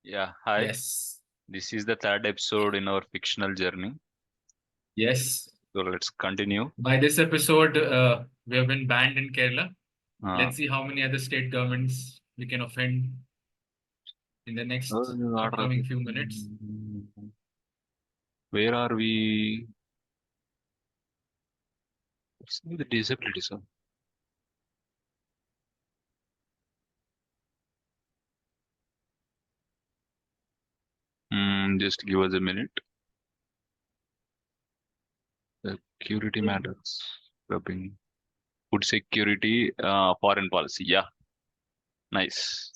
Yeah, hi. Yes. This is the third episode in our fictional journey. Yes. So let's continue. By this episode, we have been banned in Kerala. Uh, Let's see how many other state governments we can offend in the next upcoming few minutes. where are we? See the disability, sir. Just give us a minute. Security matters. Scrubbing. Food security, foreign policy. Yeah, nice.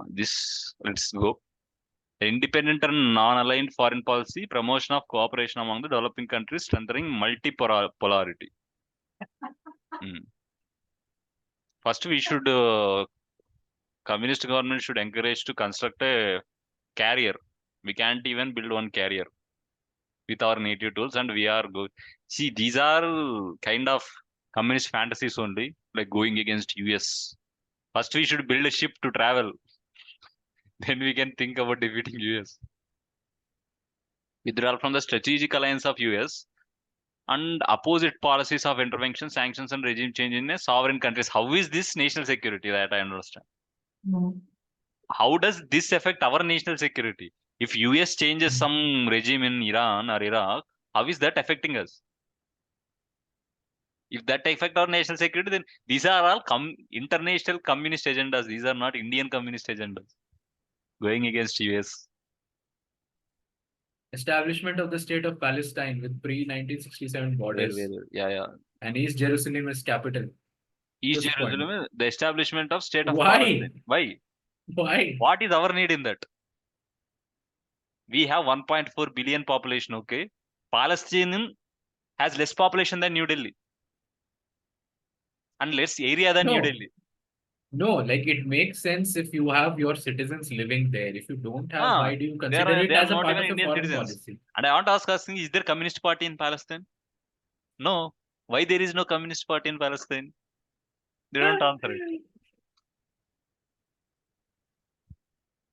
This let's go. Independent and non-aligned foreign policy, promotion of cooperation among the developing countries, strengthening multipolarity. Mm. First, we should communist government should encourage to construct a carrier. We can't even build one carrier with our native tools, and we are good. See, these are kind of communist fantasies only, like going against US. First, we should build a ship to travel. Then we can think about defeating US. Withdrawal from the strategic alliance of US and opposite policies of intervention, sanctions, and regime change in a sovereign countries. How is this national security? That I understand. How does this affect our national security? If US changes some regime in Iran or Iraq, how is that affecting us? If that affect our national security, then these are all international communist agendas. These are not Indian communist agendas going against US. Establishment of the state of Palestine with pre-1967 borders Yeah, yeah. and East Jerusalem as capital. East Just point. Jerusalem, the establishment of state of Why? Palestine. Why? Why? What is our need in that? We have 1.4 billion population. Okay, Palestine has less population than New Delhi and less area than New No. Delhi. No, like it makes sense if you have your citizens living there. If you don't have, Ah, why do you they consider are it they are as a not part even of your Indian foreign citizens. policy? And I want to ask asking, is there communist party in Palestine? No. Why there is no communist party in Palestine? They don't answer it.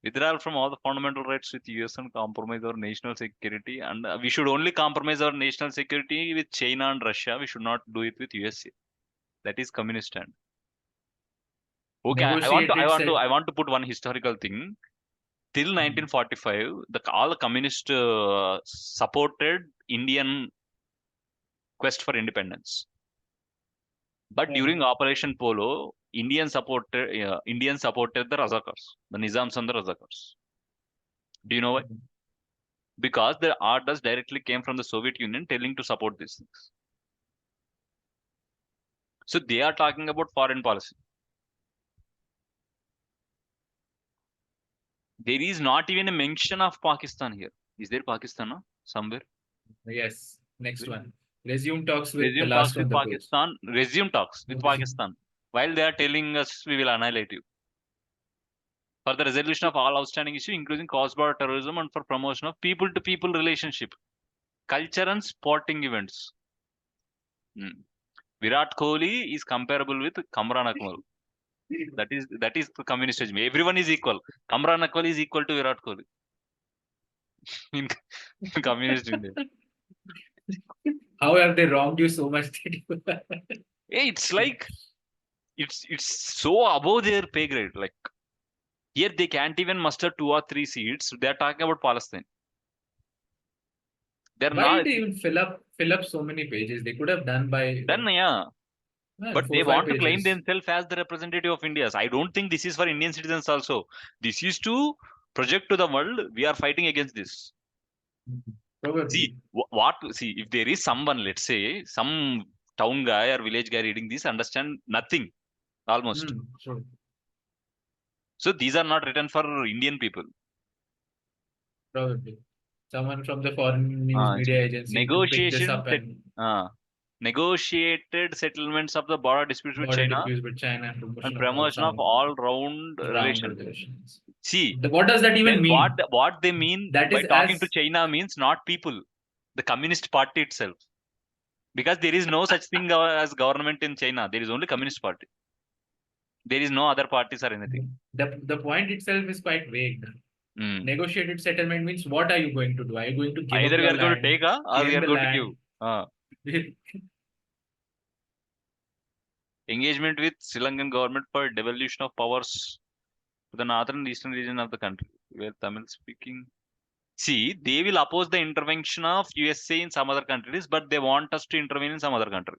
Withdrawal from all the fundamental rights with US and compromise our national security. And we should only compromise our national security with China and Russia. We should not do it with USA. That is communist stand. Okay, Negotiated set. I want to put one historical thing. Till 1945, all the communist supported Indian quest for independence. But during Operation Polo, Indian supported the Razakars, the Nizams and the Razakars. Do you know why? Because the orders directly came from the Soviet Union telling to support these things. So they are talking about foreign policy. There is not even a mention of Pakistan here. Is there Pakistan somewhere? Yes. Next one. Resume talks with the Resume last talks on with the page. Pakistan. Resume talks with Pakistan. While they are telling us we will annihilate you. For the resolution of all outstanding issues, including cross-border terrorism and for promotion of people-to-people relationship, culture and sporting events. Virat Kohli is comparable with Kamran Akmal. That is the communist regime. Everyone is equal. Kamran Akmal is equal to Virat Kohli in, in communist India. How have they wronged you so much? Hey, it's like it's so above their pay grade. Like here they can't even muster 2 or 3 seats. They're talking about Palestine. They're Why not. did they even fill up so many pages? They could have done by Then yeah. But four they or five want to claim pages. themselves as the representative of India. I don't think this is for Indian citizens also. This is to project to the world we are fighting against this. See, Probably. see, if there is someone, let's say, some town guy or village guy reading this, understand nothing almost. Sure. So these are not written for Indian people. Probably. Someone from the foreign news See, media agency to pick this negotiation, up and uh, negotiated settlements of the border disputes with border China disputes with China and and promotion of all promotion of sound all-round round relation. relations. See, What does that even then mean? what they mean That by is talking to as China means not people, the Communist Party itself. Because there is no such thing as government in China. There is only Communist Party. There is no other parties or anything. The point itself is quite vague. Mm. Negotiated settlement means what are you going to do? Are you going to give Either up we your are going to land, take or we claim are the going to give. land? Engagement with Sri Lankan government for devolution of powers to the northern and eastern region of the country, where Tamil speaking. See, they will oppose the intervention of USA in some other countries, but they want us to intervene in some other country.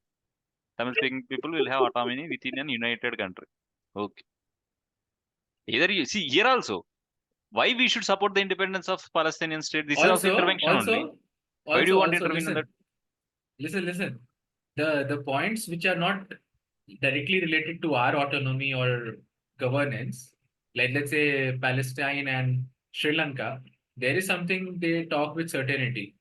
Tamil speaking people will have autonomy within an united country. Okay. Either you see here also, why we should support the independence of Palestinian state? This is also Also, intervention only. also, Why do you also, want to also, intervene in that? listen. The points which are not directly related to our autonomy or governance, like let's say Palestine and Sri Lanka, there is something they talk with certainty.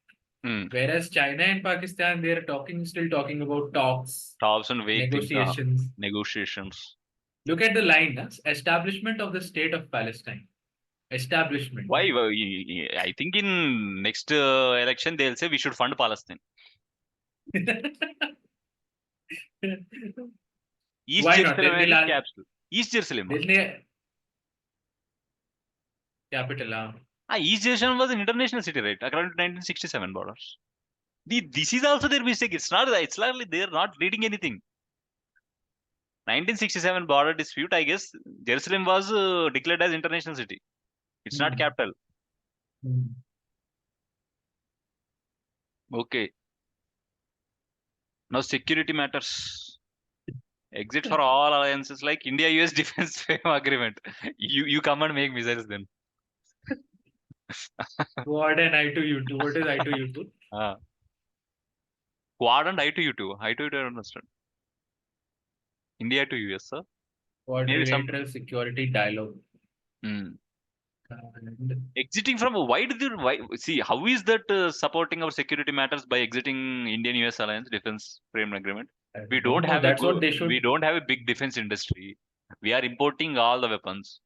Hmm. Whereas China and Pakistan, they are still talking about talks, Talks and vague things. negotiations. Negotiations. Look at the line, establishment of the state of Palestine. Establishment. Why? I think in next election they'll say we should fund Palestine. East Why not? Jerusalem is They'll capital. East Jerusalem. Capital. East Jerusalem was an international city, right? According to 1967 borders. This is also their mistake. It's not. It's likely they're not reading anything. 1967 border dispute. I guess Jerusalem was declared as international city. It's not capital. Okay. Now security matters. Exit for all alliances like India-US defense frame agreement. You come and make missiles then. Quad and I2U2. What is I2U2? Quad and I2U2. I2U2 I don't understand. India to US, sir. Quadrilateral security dialogue. Exiting from why see how is that supporting our security matters by exiting Indian US alliance defense frame agreement? We don't have That's what they should. we don't have a big defense industry. We are importing all the weapons.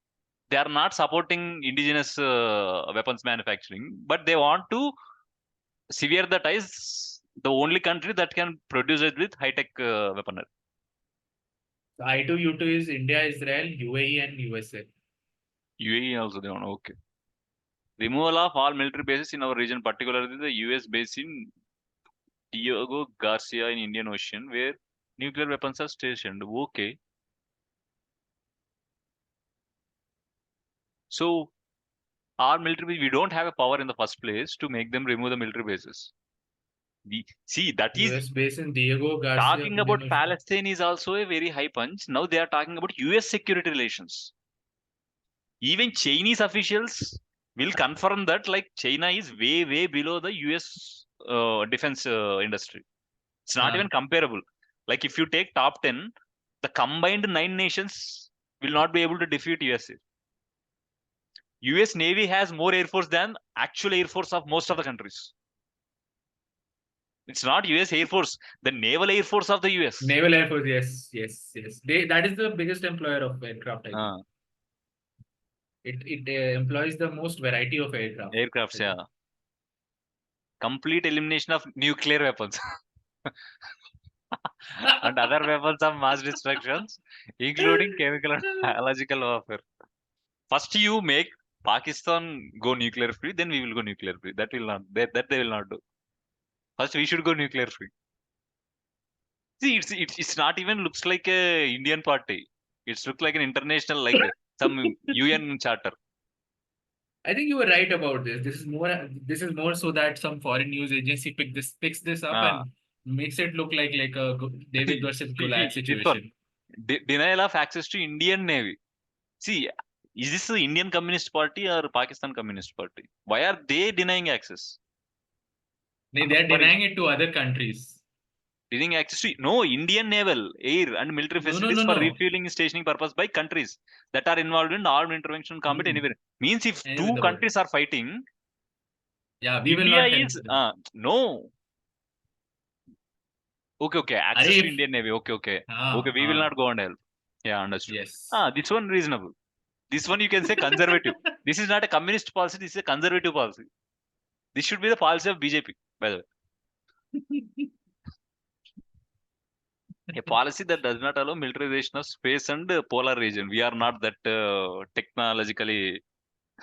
They are not supporting indigenous weapons manufacturing, but they want to sever the ties. The only country that can produce it with high tech weaponry. I2U2 is India, Israel, UAE, and USA. UAE also they want okay. Removal of all military bases in our region, particularly the US base in Diego Garcia in Indian Ocean, where nuclear weapons are stationed. Okay. So, our military, we don't have a power in the first place to make them remove the military bases. See, that is US base in Diego Garcia. talking about Palestine is also a very high punch. Now they are talking about US security relations. Even Chinese officials will confirm that like China is way below the US defense industry. It's not even comparable. Like if you take top 10, the combined 9 nations will not be able to defeat USA. US Navy has more air force than actual air force of most of the countries. It's not US Air Force, the naval air force of the US. Naval Air Force, yes. That is the biggest employer of aircraft, I think. It employs the most variety of aircraft. Aircrafts, yeah. Complete elimination of nuclear weapons. And other weapons of mass destructions, including chemical and biological warfare. First, you make Pakistan go nuclear free, then we will go nuclear free. That they will not do. First, we should go nuclear free. See, it's not even looks like a Indian party. It's look like an international, like some UN charter. I think you were right about this. This is more so that some foreign news agency picks this up and makes it look like a David versus Goliath situation. Denial of access to Indian Navy. See, is this the Indian Communist Party or Pakistan Communist Party? Why are they denying access? They are denying it to other countries. Denying access to Indian naval, air, and military facilities for refueling and stationing purpose by countries that are involved in armed intervention combat anywhere. Means if two countries are fighting, we will not help no. Okay. Access to Indian Navy. Okay. We will not go and help. Yeah, understood. Yes. This one reasonable. This one you can say conservative. This is not a communist policy. This is a conservative policy. This should be the policy of BJP, by the way. A policy that does not allow militarization of space and polar region. We are not that technologically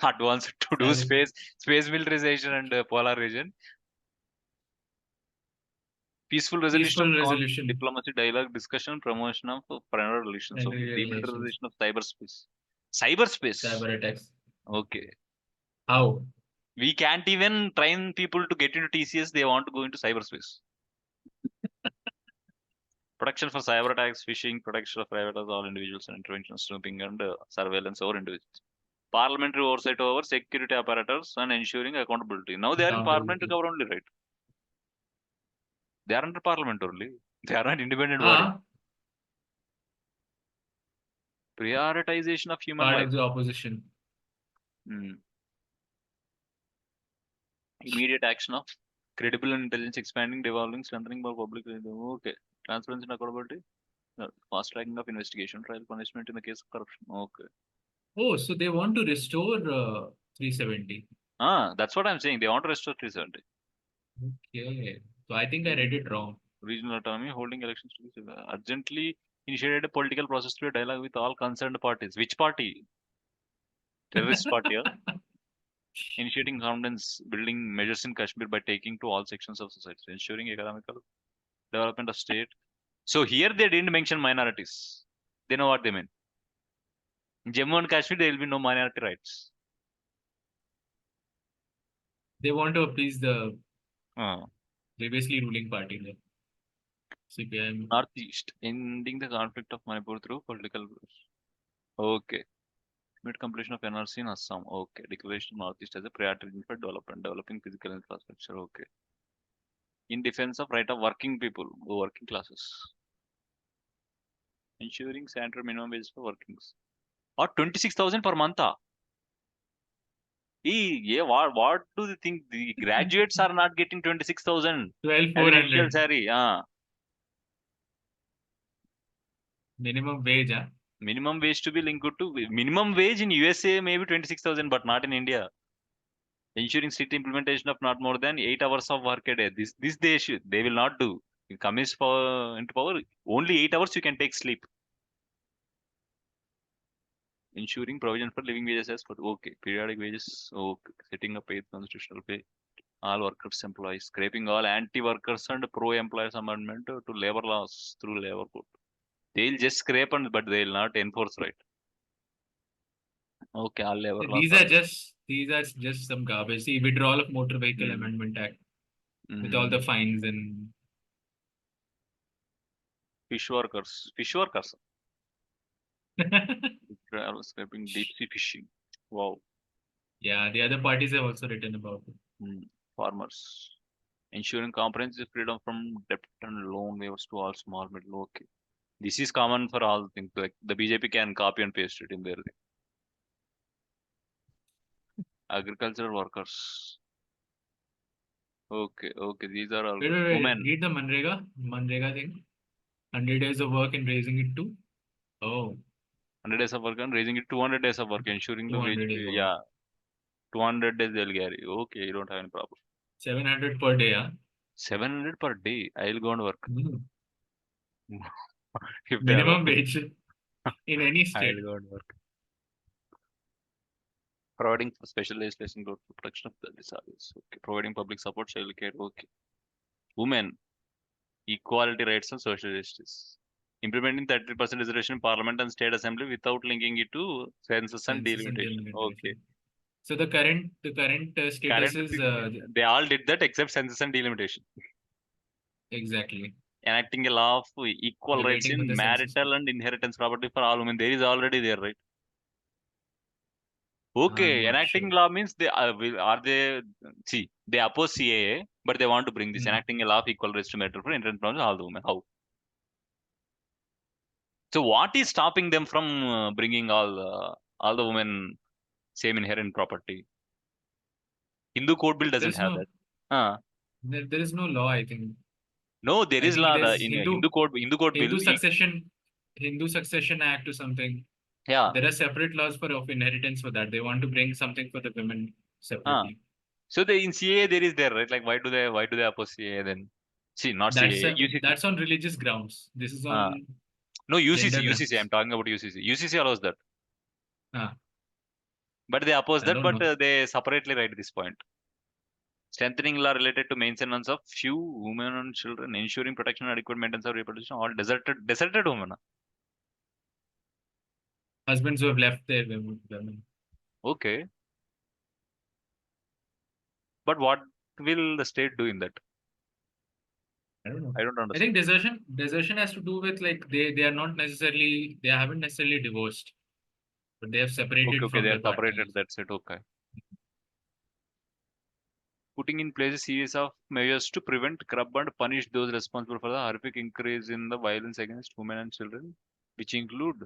advanced to do Savage. space militarization and polar region. Peaceful resolution of Peaceful resolution diplomacy, dialogue, discussion, promotion of foreign relations. and Okay, relations. demilitarization of cyberspace. Cyberspace. Cyber attacks. Okay, How? we can't even train people to get into TCS. They want to go into cyberspace. Protection for cyber attacks, phishing, protection of private as all individuals and intervention, snooping and surveillance over individuals. Parliamentary oversight over security apparatus and ensuring accountability. Now they are in parliamentary Accountability. cover only, right? They are under parliament only. They are not independent body. Ah, Prioritization of human part life. of the opposition. Immediate action of credible and intelligence expanding, devolving, strengthening by public. Okay. Transparency and accountability. Fast tracking of investigation, trial punishment in the case of corruption. Okay. Oh, so they want to restore 370. That's what I'm saying. They want to restore 370. Okay. So I think I read it wrong. Regional autonomy, holding elections to be urgently initiated a political process through a dialogue with all concerned parties. Which party? Terrorist party, yeah? Initiating confidence building measures in Kashmir by taking to all sections of society, ensuring economical development of state. So here they didn't mention minorities. They know what they mean. In Jammu and Kashmir, there will be no minority rights. They want to appease the Uh, previously ruling party, like CPIM. Northeast, ending the conflict of Manipur through political. Okay. Mid completion of NRC in Assam. Okay. Declaration of Northeast as a priority region for development, developing physical infrastructure. Okay. In defense of right of working people, working classes. Ensuring sanitary minimum wage for workings. Or 26,000 per month. Yeah, what do they think? The graduates are not getting 26,000 as an initial 12,400 salary. minimum wage. Huh? Minimum wage to be linked to minimum wage in USA maybe 26,000, but not in India. Ensuring strict implementation of not more than 8 hours of work a day. This they will not do. It comes into power. Only 8 hours you can take sleep. Ensuring provision for living wages as for okay. Periodic wages. Okay. Setting up paid constitutional pay. All workers, employees. Scraping all anti-workers and pro-employers amendment to labor laws through labor code. They'll just scrape but they'll not enforce, right? Okay, all labor laws These are. are just some garbage. See, withdrawal of Motor Vehicle Amendment Act with all the fines and Fish workers. Scraping deep sea fishing. Wow. yeah, the other parties have also written about it. Farmers. Ensuring comprehensive freedom from debt and loan waivers to all small middle. Okay. This is common for all things. Like the BJP can copy and paste it in their thing. Agricultural workers. Okay, these are all Wait. women. Read the Manrega thing. 100 days of work and raising it to 100 days of work and raising it 200 days of work, ensuring the wage 200 days pay. of work. Yeah, 200 days they'll carry. Okay, you don't have any problem. 700 per day. Huh? 700 per day. I'll go and work. If they Minimum allow. wage in any state. I'll go and work. Providing for special legislation for protection of the disabled. Okay. Providing public support, child care. Okay. Women, equality rights and social justice. Implementing 30% reservation in Parliament and State Assembly without linking it to census and delimitation. Okay. So the current status is They all did that except census and delimitation. exactly. Enacting a law of equal We're rights waiting for in the census. marital and inheritance property for all women. There is already there, right? Okay, I'm not enacting sure. law means they are they see they oppose CAA, but they want to bring this enacting a law of equal rights to marital for inheritance property all the women. How? So what is stopping them from bringing all the women same inherent property? Hindu code bill doesn't have that. There is no law, I think. No, there I is think law there's in Hindu code bill. Hindu Succession Act or something. Yeah. There are separate laws of inheritance for that. They want to bring something for the women separately. So in CAA there is there, right? Like why do they oppose CAA then? See, not That's CAA, UCC. that's on religious grounds. This is on No, gender UCC. I'm grounds. talking about UCC. UCC allows that. Ah, But they oppose I that, don't but know. they separately write this point. Strengthening law related to maintenance of few women and children, ensuring protection and adequate maintenance of reproduction, all deserted women. Husbands who have left their women. Okay. But what will the state do in that? I don't know. I don't I understand. think desertion has to do with like they are not necessarily, they haven't necessarily divorced, but they have separated Okay, from they are their separated. partners. That's it. Okay. Putting in place a series of measures to prevent, curb, and punish those responsible for the horrific increase in the violence against women and children, which include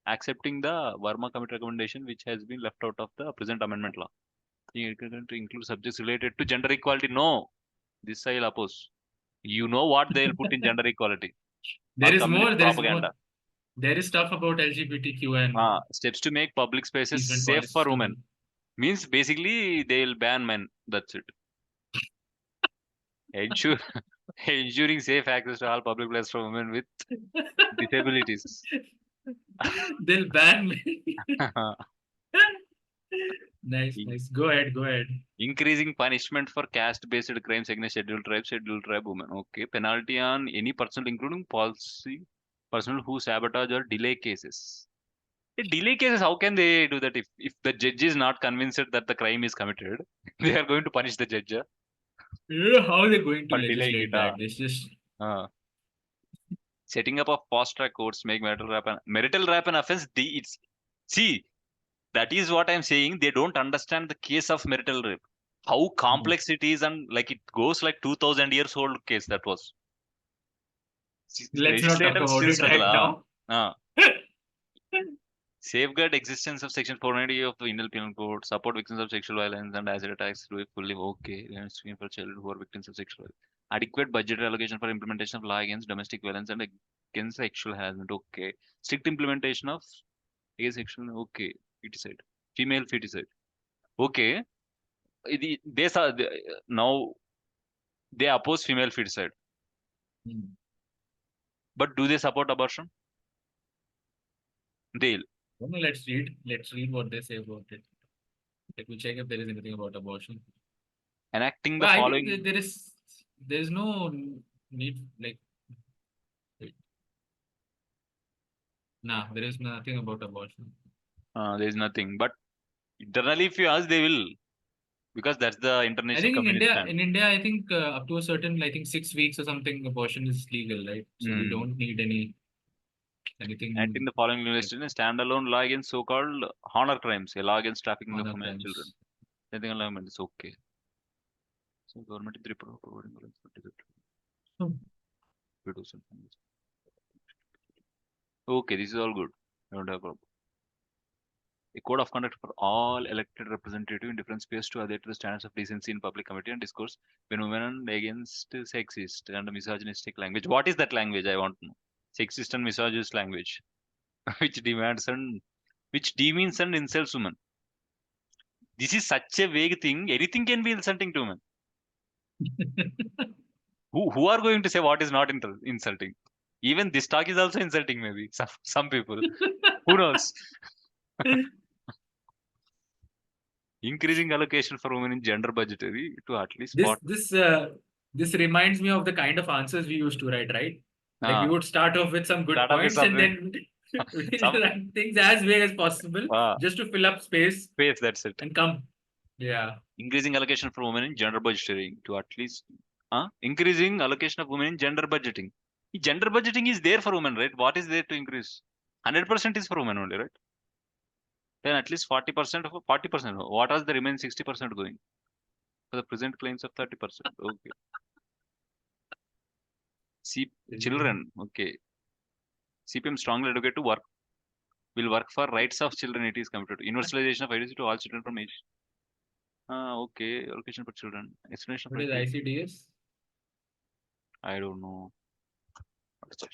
accepting the Verma Committee recommendation, which has been left out of the present amendment law. It can to include subjects related to gender equality. No, this I will oppose. You know what they will put in gender equality or There is communist more. There is more. propaganda. There is stuff about LGBTQ and Steps to make public spaces easement safe for policies to women. Means basically they'll ban men. That's it. Ensure ensuring safe access to all public places for women with disabilities. they'll ban me. Nice, nice. Go ahead, go ahead. Increasing punishment for caste-based crimes against scheduled tribe women. Okay, penalty on any person, including policy personnel who sabotage or delay cases. Delay cases, how can they do that if the judge is not convinced that the crime is committed? They are going to punish the judge How are they going to for delaying it. legislate that? It's just Uh, Setting up of fast track courts make marital rape an offense. See, that is what I'm saying. They don't understand the case of marital rape, how complex it is, and like it goes like 2000 years old case that was. let's not talk Legislator about still it struggle. right now. Safeguard existence of Section 490 of the Indian Penal Code, support victims of sexual violence and acid attacks to a fully okay and screen for children who are victims of sexual violence. Adequate budgetary allocation for implementation of law against domestic violence and against sexual harassment. Okay. Strict implementation of against sexual. Okay. Feticide. Female feticide. Okay. Now they oppose female feticide. But do they support abortion? They'll. No, let's read. Let's read what they say about it. Let me check if there is anything about abortion. Enacting the But I think following. there's no need like wait. Nah, there is nothing about abortion. There is nothing. But internally, if you ask, they will. Because that's the I international think communist stand. in India, I think up to a certain, I think 6 weeks or something, abortion is legal, right? So we don't need anything Acting the following like invested in a standalone law against so-called honor crimes, a law against trafficking of honor women and children. crimes. Anything alignment is okay. So government is providing Hmm. Okay, this is all good. I don't have a problem. A code of conduct for all elected representatives in different spheres to adhere to the standards of decency in public committee and discourse when women and against sexist and misogynistic language. What is that language? I want to know. Sexist and misogynist language, which demeans and insults women. This is such a vague thing. Anything can be insulting to women. Who are going to say what is not insulting? Even this talk is also insulting. Maybe some people. Who knows? Increasing allocation for women in gender budgetary to at least This spot. this this reminds me of the kind of answers we used to write, right? Like we Uh, would start off with some good Start up with points and something. then we'll Some write things as vague as possible just to fill up space space. That's it. and come. Yeah. Increasing allocation for women in gender budgeting to at least. Increasing allocation of women in gender budgeting. Gender budgeting is there for women, right? What is there to increase? 100% is for women only, right? Then at least 40% of 40%. What are the remaining 60% going? For the present claims of 30%. Okay. See, children. Okay. CPM strongly advocate to will work for rights of children. It is committed to universalization of IDC to all children from age. Okay. Allocation for children. Explanation What of is ICDS? I don't know. What is that?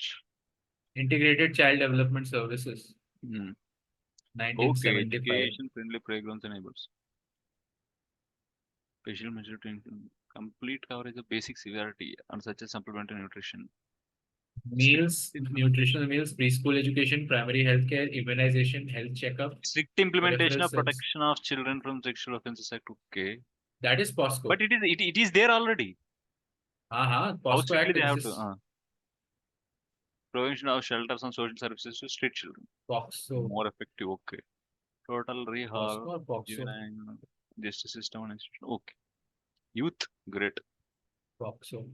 Integrated Child Development Services, Hmm. Okay. 1975. Education friendly playgrounds enables. Special measure to include. Complete coverage of basic severity and such as supplementary nutrition. Meals, nutritional meals, preschool education, primary health care, immunization, health checkup, Strict implementation referral of service. protection of children from sexual offences Act. Okay. That is POSCO. But it is there already. How POSCO strictly Act they have to? exists. Provision of shelters and social services to street children. POSCO. More effective. Okay. Total POSCO rehab, or POXO? juvenile justice system and institution. Okay. Youth, great. POXO.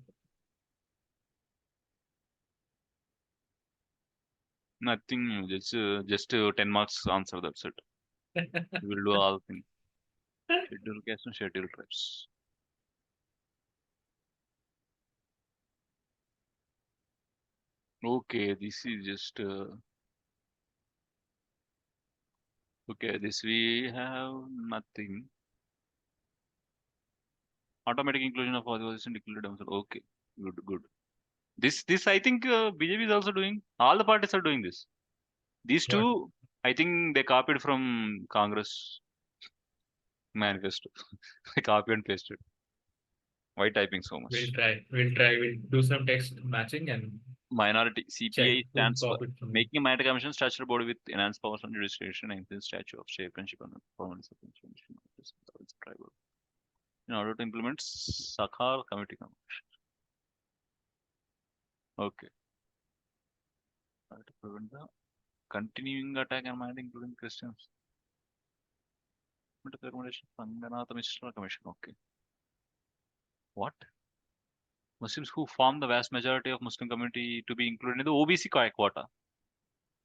Nothing new. Just 10 marks answer. That's it. We will do all things. Schedule caste and schedule tribes. Okay, this is just okay. This we have nothing. Automatic inclusion of authorization declared themselves. Okay, good. This I think BJP is also doing. All the parties are doing this. These What? two, I think they copied from Congress manifesto. They copy and pasted. Why typing so much? We'll try. We'll do some text matching and Minority check CPI who stands for copied from. making a minority commission statutory body with enhanced powers on jurisdiction and the statute of chairmanship and permanence of tribal. In order to implement Sakhar committee commission. Okay. To prevent the continuing attack on minority, including Christians. Recommendation Panganatha Mishra Commission. Okay. What? Muslims who form the vast majority of Muslim community to be included in the OBC quota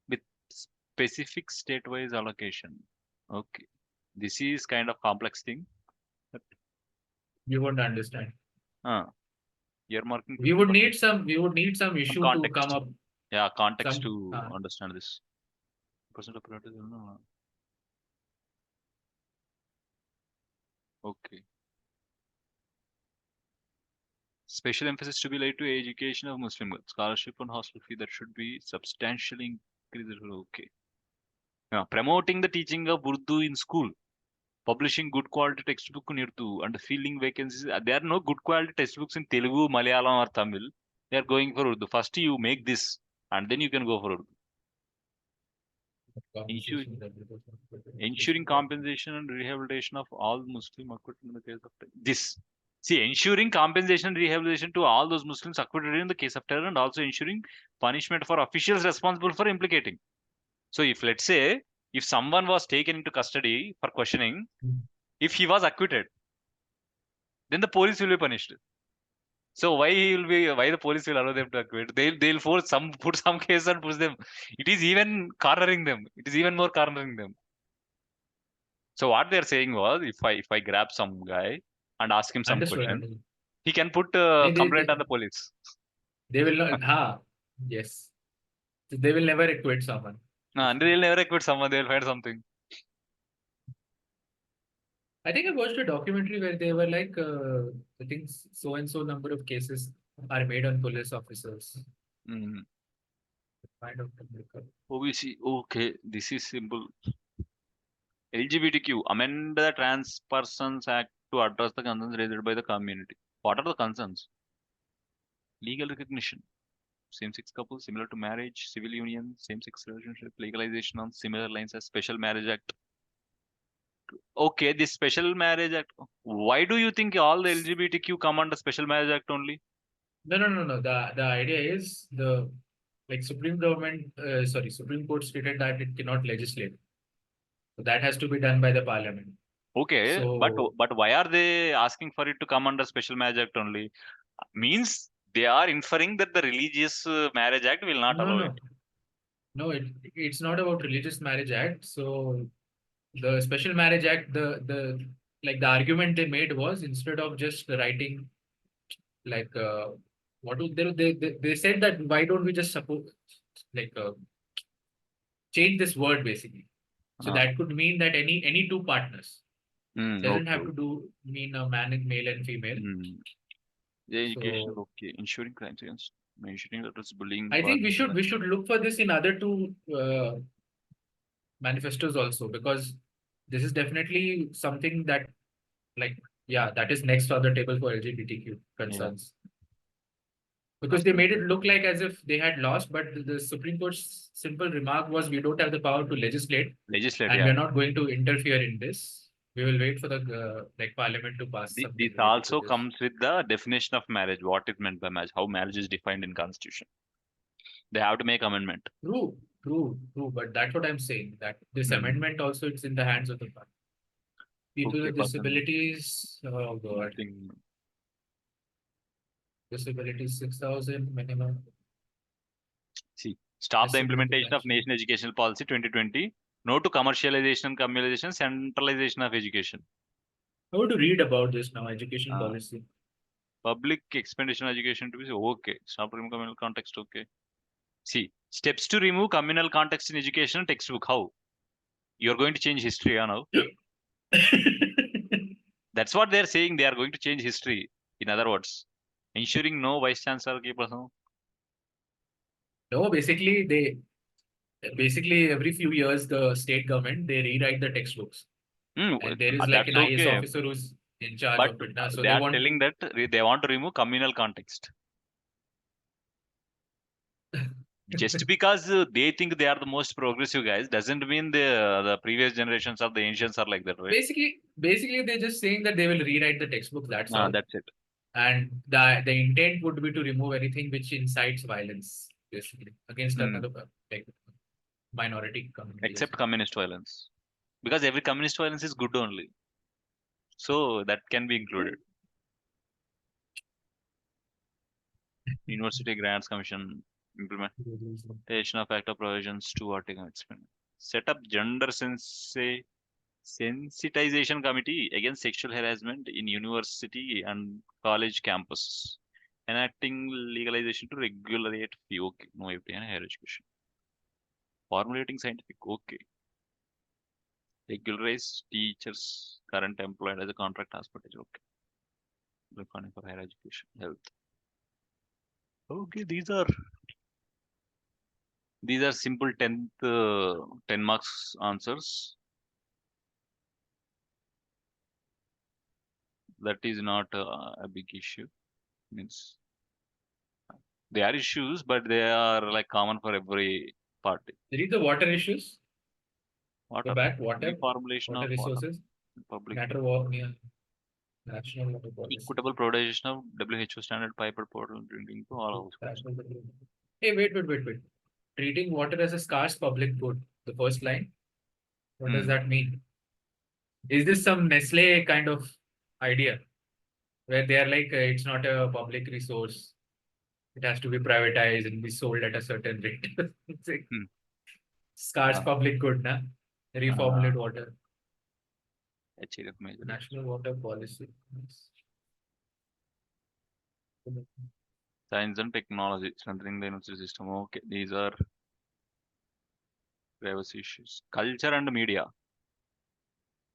with specific state-wise allocation. Okay. This is kind of complex thing. But, You won't understand. earmarking. We would need some issue to context. come up. Yeah, context Some, to understand this. Percent of priorities. Okay. Special emphasis to be laid to education of Muslim girls. Scholarship and hostel fee that should be substantially increased. Okay. Promoting the teaching of Urdu in school. Publishing good quality textbook nirtu and filling vacancies. There are no good quality textbooks in Telugu, Malayalam or Tamil. They are going for Urdu. First you make this and then you can go for Urdu. Ensuring compensation and rehabilitation of all Muslim acquitted in the case of terror. This. See, ensuring compensation and rehabilitation to all those Muslims acquitted in the case of terror and also ensuring punishment for officials responsible for implicating. So if let's say, if someone was taken into custody for questioning, if he was acquitted, then the police will be punished. So why the police will allow them to acquit? They'll put some case and push them. It is even cornering them. It is even more cornering them. So what they're saying was, if I grab some guy and ask him some question, he can put a complaint on the police. They will not. Yes. So they will never acquit someone. And they'll never acquit someone. They'll find something. I think I watched a documentary where they were like, I think so and so number of cases are made on police officers. OBC. Okay, this is simple. LGBTQ, amend the Trans Persons Act to address the concerns raised by the community. What are the concerns? Legal recognition. Same-sex couples, similar to marriage, civil union, same-sex relationship, legalization on similar lines as Special Marriage Act. Okay, this Special Marriage Act. Why do you think all the LGBTQ come under Special Marriage Act only? No. The idea is Supreme Court stated that it cannot legislate. So that has to be done by the parliament. Okay, so, but why are they asking for it to come under Special Marriage Act only? Means they are inferring that the Religious Marriage Act will not allow it. No, it's not about Religious Marriage Act. So the Special Marriage Act, the argument they made was, instead of just writing they said that why don't we just suppose change this word basically. So that could mean that any two partners. Doesn't have to mean a male and female. The education, okay. Ensuring crimes against, mentioning that it's bullying. I think we should look for this in other two manifestos also, because this is definitely something that Yeah, that is next on the table for LGBTQ concerns. Because they made it look like as if they had lost, but the Supreme Court's simple remark was, we don't have the power to legislate, and Yeah. we're not going to interfere in this. We will wait for the Parliament to pass something This related to also this. comes with the definition of marriage, what is meant by marriage, how marriage is defined in Constitution. They have to make amendment. True. But that's what I'm saying. That this amendment also it's in the hands of the people Okay, with disabilities. Oh God, nothing. disabilities 6,000 minimum. See, stop the Disability implementation of pension. Nation Educational Policy 2020. No to commercialization and communalization, centralization of education. How to read about this now? Education Uh, policy. Public expenditure on education to be okay. Stop removing communal context. Okay. See, steps to remove communal context in education textbook. How? You're going to change history, you know? That's what they're saying. They are going to change history. In other words, ensuring no vice chancellor की person. No, basically every few years the state government they rewrite the textbooks, and there is like That's an IS okay. officer who's in charge But of it now. So they they are want telling that they want to remove communal context. Just because they think they are the most progressive guys doesn't mean the previous generations of the ancients are like that, right? basically they're just saying that they will rewrite the textbook. That's all. That's it. And the intent would be to remove anything which incites violence, basically against another like minority community. Except communist violence, because every communist violence is good only, so that can be included. University Grants Commission implementation of Act of provisions to article explain. Set up sensitization committee against sexual harassment in university and college campuses. Enacting legalization to regulate fee. Okay, no FD and higher education. Formulating scientific. Okay. Regularize teachers current employed as a contract hospital. Okay. Recording for higher education. Health. Okay, these are simple 10 marks answers. That is not a big issue. Means they are issues, but they are like common for every party. Read the water issues. Go Water, back. Water reformulation of water, resources. public Matter of yeah, national water policy. equitable privatization of WHO standard piped portal drinking to all households. Hey, wait. Treating water as a scarce public good. The first line. What does that mean? Is this some Nestle kind of idea where they are like, it's not a public resource. It has to be privatized and be sold at a certain rate. It's like scarce public good, na? Reformulate water. National water policy. Science and technology, strengthening the university system. Okay, these are privacy issues. Culture and media.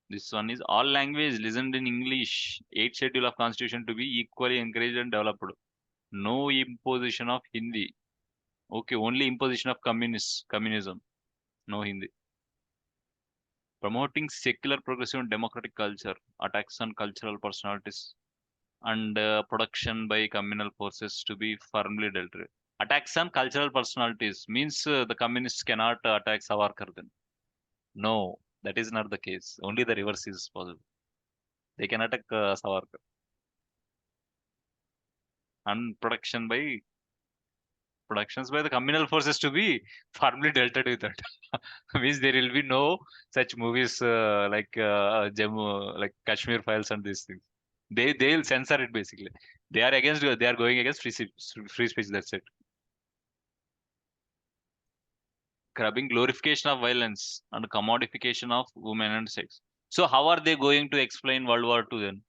This one is all language listened in English. 8th schedule of constitution to be equally encouraged and developed. No imposition of Hindi. Okay, only imposition of communism. No Hindi. Promoting secular, progressive, and democratic culture. Attacks on cultural personalities and production by communal forces to be firmly dealt with. Attacks on cultural personalities means the communists cannot attack Savarkar then. No, that is not the case. Only the reverse is possible. They can attack Savarkar. And productions by the communal forces to be firmly dealt with that. Means there will be no such movies like Jammu, like Kashmir Files and these things. They'll censor it basically. They are going against free speech. That's it. Curbing glorification of violence and commodification of women and sex. So how are they going to explain World War II then?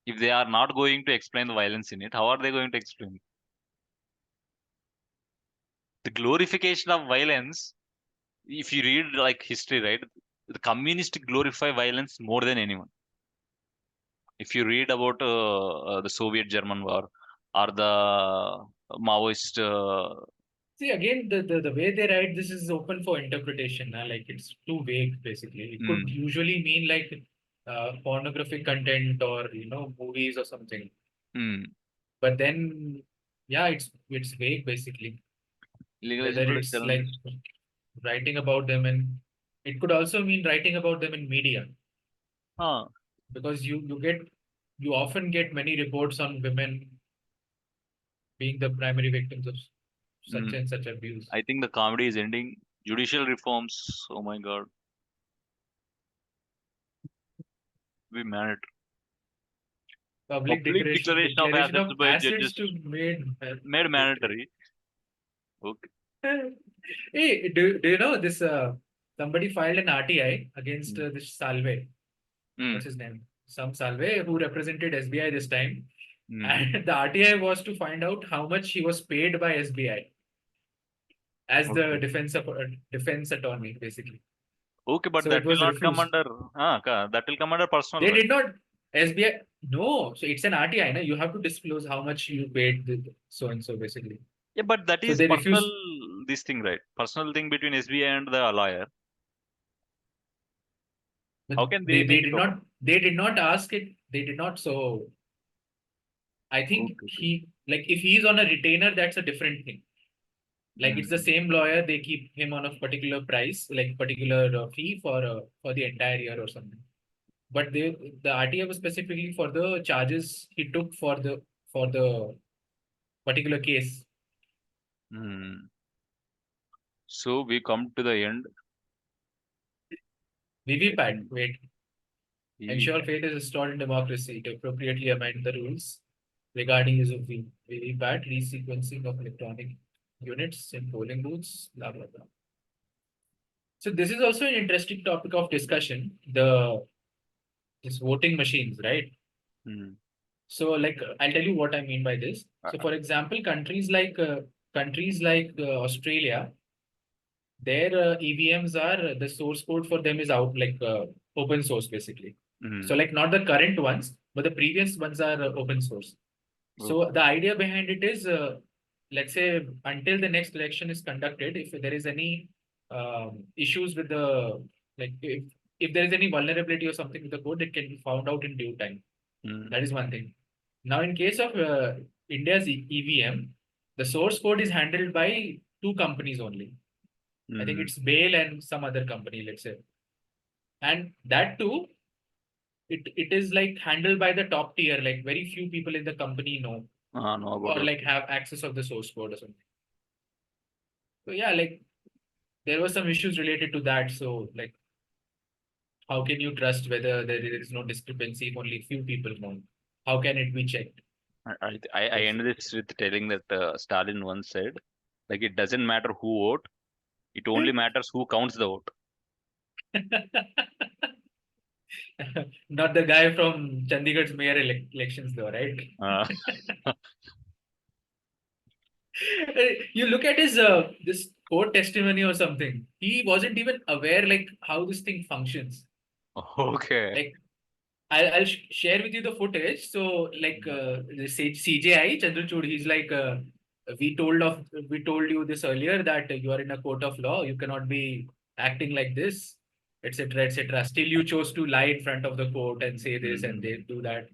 If they are not going to explain the violence in it, how are they going to explain it? The glorification of violence? If you read like history, right, the communists glorify violence more than anyone. If you read about the Soviet German war or the Maoist. See, again, the way they write this is open for interpretation. Like it's too vague, basically. It could usually mean like pornographic content or movies or something. Hmm. But then, yeah, it's vague basically. Legalization Whether protects it's like journalists. writing about them, and it could also mean writing about them in media, Huh. because you often get many reports on women being the primary victims of such Hmm. and such abuse. I think the comedy is ending. Judicial reforms. Oh my God. We managed. Public Public declaration of declaration assets of by assets judges to made made mandatory. mandatory. Okay. Hey, do you know this? Somebody filed an RTI against Hmm. this Salve. Hmm. What's his name? Some Salve who represented SBI this time. Hmm. And the RTI was to find out how much he was paid by SBI as the Okay. defense attorney, basically. Okay, but So that it will was not come refused. under. That will come under personal, They right? did not. SBI. No, so it's an RTI. No? You have to disclose how much you paid so and so, basically. Yeah, but that So is they personal. refused. This thing, right? Personal thing between SBI and the lawyer. But How can they they make it did open? not. They did not ask it. They did not. So I think Okay. Okay. he, like, if he's on a retainer, that's a different thing. Like it's the Hmm. same lawyer. They keep him on a particular price, like particular fee for the entire year or something. But the RTA was specifically for the charges he took for the particular case. Hmm. So we come to the end. I VVPAT. think Wait. Ensure EVPAT. faith is restored in democracy to appropriately amend the rules regarding use of VVPAT, resequencing of electronic units in polling booths, blah blah blah. So this is also an interesting topic of discussion. This voting machines, right? Hmm. So, like, I'll tell you what I mean by this. Uh, So, for example, countries like Australia, their EVMs are the source code for them is out like open source basically. hmm. So, like, not the current ones, but the previous ones are open source. So, Okay. the idea behind it is, let's say, until the next election is conducted, if there is any issues with the, like, if there is any vulnerability or something with the code, it can be found out in due time. Hmm. That is one thing. Now, in case of India's EVM, the source code is handled by two companies only. I think Hmm. it's Bail and some other company, let's say. And that too, it is like handled by the top tier, like very few people in the company know No about or that. like have access of the source code or something. So yeah, like there were some issues related to that. So like how can you trust whether there is no discrepancy if only few people know? How can it be checked? I end Basically. this with telling that Stalin once said, like it doesn't matter who vote, it only matters who counts the vote. Not the guy from Chandigarh's mayor elections, though, right? Uh, You look at his this court testimony or something. He wasn't even aware like how this thing functions. okay. Like I'll share with you the footage. So like the CJI Chandrachud, he's like we told you this earlier that you are in a court of law. You cannot be acting like this, etc., etc. Still, you chose to lie in front of the court and say this and they Hmm. do that.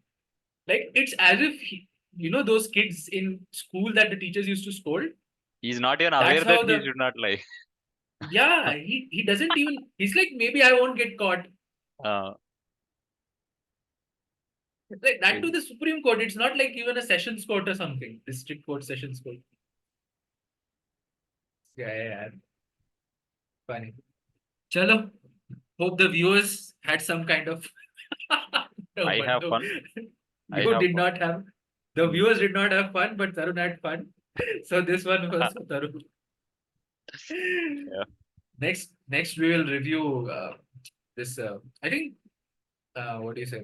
Like it's as if those kids in school that the teachers used to scold. He's not even aware That's that how he the should not lie. yeah he doesn't even he's like maybe I won't get caught. Uh, Like that to okay. the Supreme Court. It's not like even a sessions court or something. District court, sessions court. Yeah. Funny. Chalo. Hope the viewers had some kind of no, I but have no, fun. I you have did fun. not have the Hmm. viewers did not have fun, but Tarun had fun. So this one was for Tarun. Yeah. Next we will review this. I think what do you say?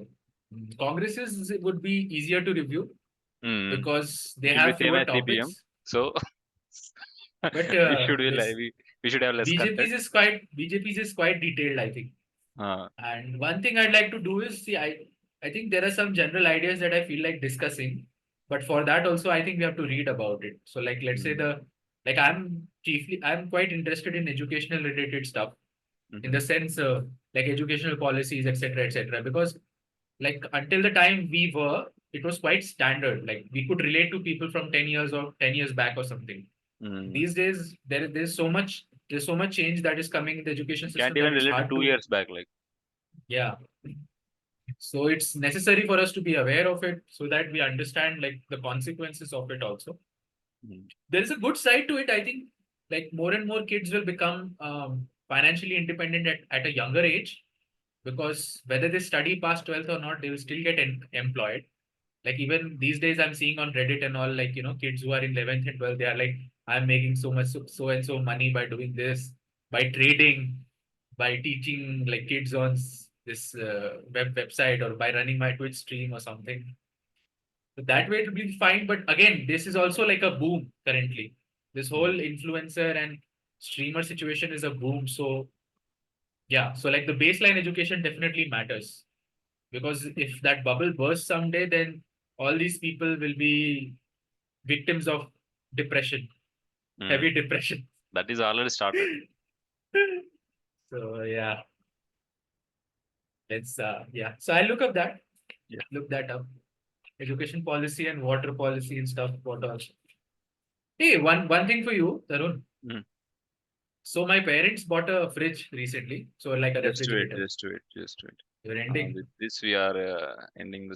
Congresses would be easier to review Hmm. because It they will be have same fewer as CPM. topics. So But we should be like this we should have less content. BJP's is quite detailed, I think. Uh, And one thing I'd like to do is see, I think there are some general ideas that I feel like discussing, but for that also I think we have to read about it. So like let's say hmm. I'm quite interested in educational related stuff. in the sense like educational policies, etc., because like until the time we were, it was quite standard. Like we could relate to people from 10 years or 10 years back or something. These days, there's so much change that is coming in the education You can't system even that it's relate to hard 2 years back. Like, yeah. So it's necessary for us to be aware of it so that we understand like the consequences of it also. There is a good side to it. I think like more and more kids will become financially independent at a younger age, because whether they study past 12th or not, they will still get employed. Like even these days, I'm seeing on Reddit and all, like, kids who are in 11th and 12th, they are like, I'm making so much, so and so money by doing this, by trading, by teaching like kids on this website, or by running my Twitch stream or something. So that way it will be fine. But again, this is also like a boom currently. This whole influencer and streamer situation is a boom. So yeah, so like the baseline education definitely matters, because if that bubble bursts someday, then all these people will be victims of depression, heavy depression. that is already started. So yeah, let's yeah. So I'll look up that. Yeah. Look that up. Education policy and water policy and stuff. What else? Hey, one thing for you, Tarun. So my parents bought a fridge recently. So like a Just do it. refrigerator. Just do it. Just do it. You're ending. With this, we are ending the